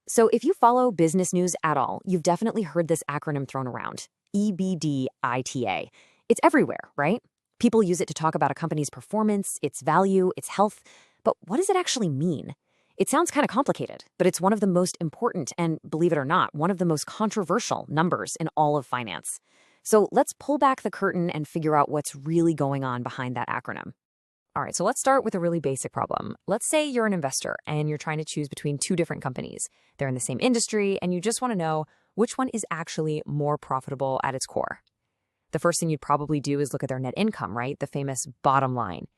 So if you follow business news at all, you've definitely heard this acronym thrown around, EBITDA. It's everywhere, right? People use it to talk about a company's performance, its value, its health. But what does it actually mean? It sounds kind of complicated, but it's one of the most important and, believe it or not, one of the most controversial numbers in all of finance. So let's pull back the curtain and figure out what's really going on behind that acronym. All right, so let's start with a really basic problem. Let's say you're an investor and you're trying to choose between two different companies. They're in the same industry, and you just want to know which one is actually more profitable at its core. The first thing you'd probably do is look at their net income, right? The famous bottom line.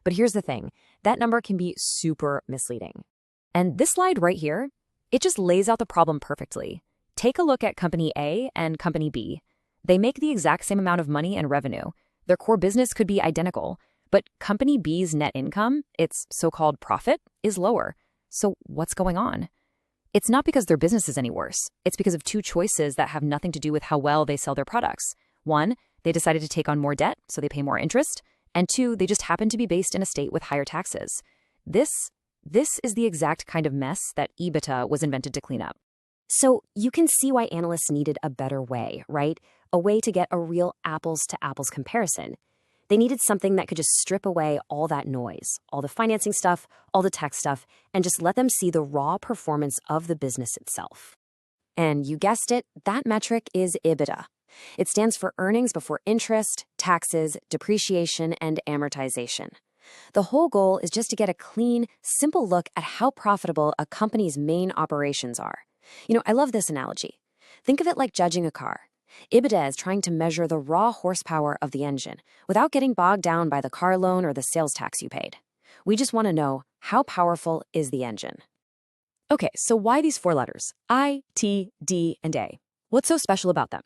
But here's the thing, that number can be super misleading. And this slide right here, it just lays out the problem perfectly. Take a look at Company A and Company B. They make the exact same amount of money and revenue. Their core business could be identical, but Company B's net income, its so-called profit, is lower. So what's going on? It's not because their business is any worse. It's because of two choices that have nothing to do with how well they sell their products. One, they decided to take on more debt, so they pay more interest. And two, they just happen to be based in a state with higher taxes. This is the exact kind of mess that EBITDA was invented to clean up. So you can see why analysts needed a better way, right? A way to get a real apples-to-apples comparison. They needed something that could just strip away all that noise, all the financing stuff, all the tech stuff, and just let them see the raw performance of the business itself. And you guessed it, that metric is EBITDA. It stands for earnings before interest, taxes, depreciation, and amortization. The whole goal is just to get a clean, simple look at how profitable a company's main operations are. I love this analogy. Think of it like judging a car. EBITDA is trying to measure the raw horsepower of the engine without getting bogged down by the car loan or the sales tax you paid. We just want to know, how powerful is the engine? Okay, so why these four letters? I, T, D, and A. What's so special about them?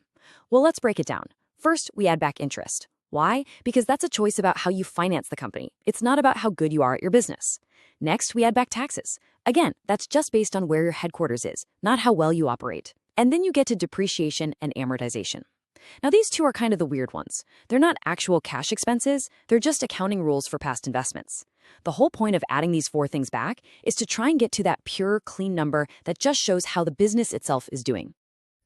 Well, let's break it down. First, we add back interest. Why? Because that's a choice about how you finance the company. It's not about how good you are at your business. Next, we add back taxes. Again, that's just based on where your headquarters is, not how well you operate. And then you get to depreciation and amortization. Now, these two are kind of the weird ones. They're not actual cash expenses, they're just accounting rules for past investments. The whole point of adding these four things back is to try and get to that pure, clean number that just shows how the business itself is doing.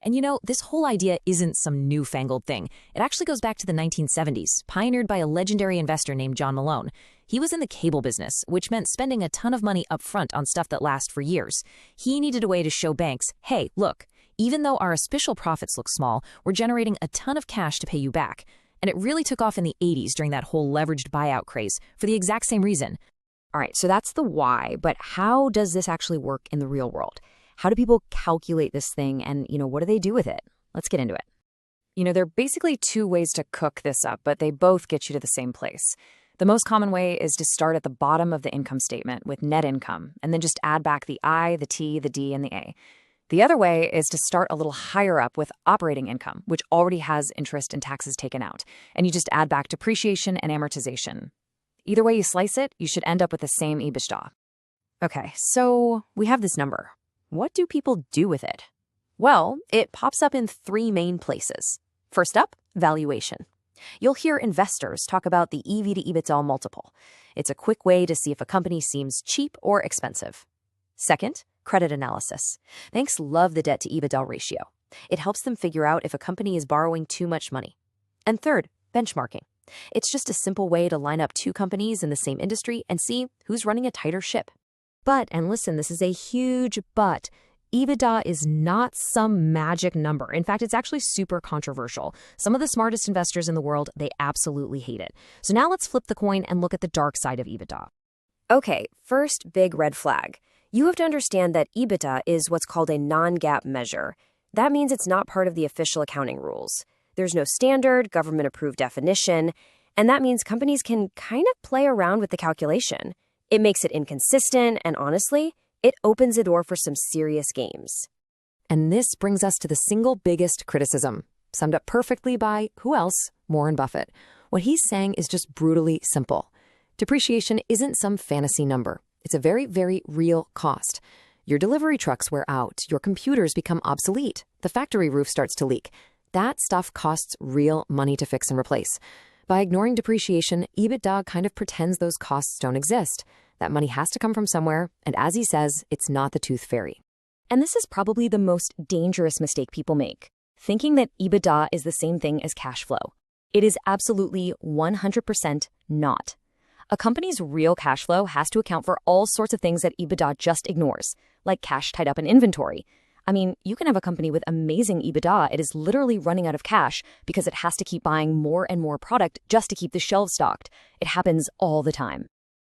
And this whole idea isn't some newfangled thing. It actually goes back to the 1970s, pioneered by a legendary investor named John Malone. He was in the cable business, which meant spending a ton of money up front on stuff that lasts for years. He needed a way to show banks, hey, look, even though our official profits look small, we're generating a ton of cash to pay you back. And it really took off in the 80s during that whole leveraged buyout craze for the exact same reason. All right, so that's the why, but how does this actually work in the real world? How do people calculate this thing and, what do they do with it? Let's get into it. There are basically two ways to cook this up, but they both get you to the same place. The most common way is to start at the bottom of the income statement with net income, and then just add back the I, the T, the D, and the A. The other way is to start a little higher up with operating income, which already has interest and taxes taken out, and you just add back depreciation and amortization. Either way you slice it, you should end up with the same EBITDA. Okay, so we have this number. What do people do with it? Well, it pops up in three main places. First up, valuation. You'll hear investors talk about the EV to EBITDA multiple. It's a quick way to see if a company seems cheap or expensive. Second, credit analysis. Banks love the debt to EBITDA ratio. It helps them figure out if a company is borrowing too much money. And third, benchmarking. It's just a simple way to line up two companies in the same industry and see who's running a tighter ship. But, and listen, this is a huge but, EBITDA is not some magic number. In fact, it's actually super controversial. Some of the smartest investors in the world, they absolutely hate it. So now let's flip the coin and look at the dark side of EBITDA. Okay, first big red flag. You have to understand that EBITDA is what's called a non-GAAP measure. That means it's not part of the official accounting rules. There's no standard, government-approved definition, and that means companies can kind of play around with the calculation. It makes it inconsistent, and honestly, it opens the door for some serious games. And this brings us to the single biggest criticism, summed up perfectly by, who else? Warren Buffett. What he's saying is just brutally simple. Depreciation isn't some fantasy number. It's a very, very real cost. Your delivery trucks wear out, your computers become obsolete, the factory roof starts to leak. That stuff costs real money to fix and replace. By ignoring depreciation, EBITDA kind of pretends those costs don't exist. That money has to come from somewhere, and as he says, it's not the tooth fairy. And this is probably the most dangerous mistake people make, thinking that EBITDA is the same thing as cash flow. It is absolutely 100% not. A company's real cash flow has to account for all sorts of things that EBITDA just ignores, like cash tied up in inventory. I mean, you can have a company with amazing EBITDA. It is literally running out of cash because it has to keep buying more and more product just to keep the shelves stocked. It happens all the time.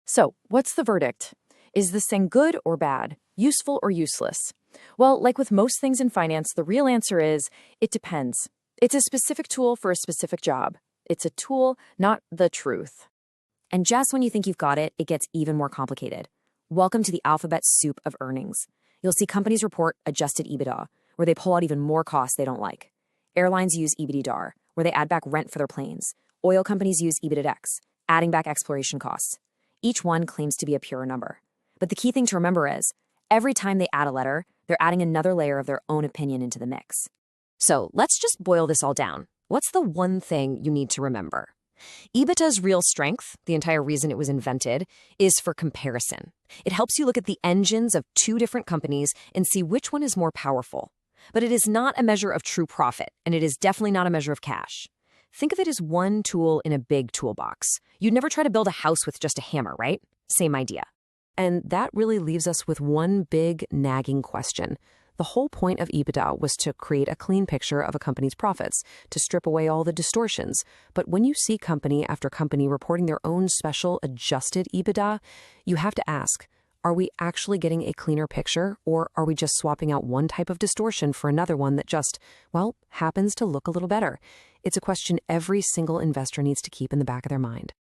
So, what's the verdict? Is this thing good or bad? Useful or useless? Well, like with most things in finance, the real answer is it depends. It's a specific tool for a specific job. It's a tool, not the truth. And just when you think you've got it, it gets even more complicated. Welcome to the alphabet soup of earnings. You'll see companies report adjusted EBITDA, where they pull out even more costs they don't like. Airlines use EBITDA, where they add back rent for their planes. Oil companies use EBITDA, adding back exploration costs. Each one claims to be a pure number. But the key thing to remember is, every time they add a letter, they're adding another layer of their own opinion into the mix. So let's just boil this all down. What's the one thing you need to remember? EBITDA's real strength, the entire reason it was invented, is for comparison. It helps you look at the engines of two different companies and see which one is more powerful. But it is not a measure of true profit, and it is definitely not a measure of cash. Think of it as one tool in a big toolbox. You'd never try to build a house with just a hammer, right? Same idea. And that really leaves us with one big nagging question. The whole point of EBITDA was to create a clean picture of a company's profits, to strip away all the distortions. But when you see company after company reporting their own special adjusted EBITDA, you have to ask, are we actually getting a cleaner picture, or are we just swapping out one type of distortion for another one that just, well, happens to look a little better? It's a question every single investor needs to keep in the back of their mind.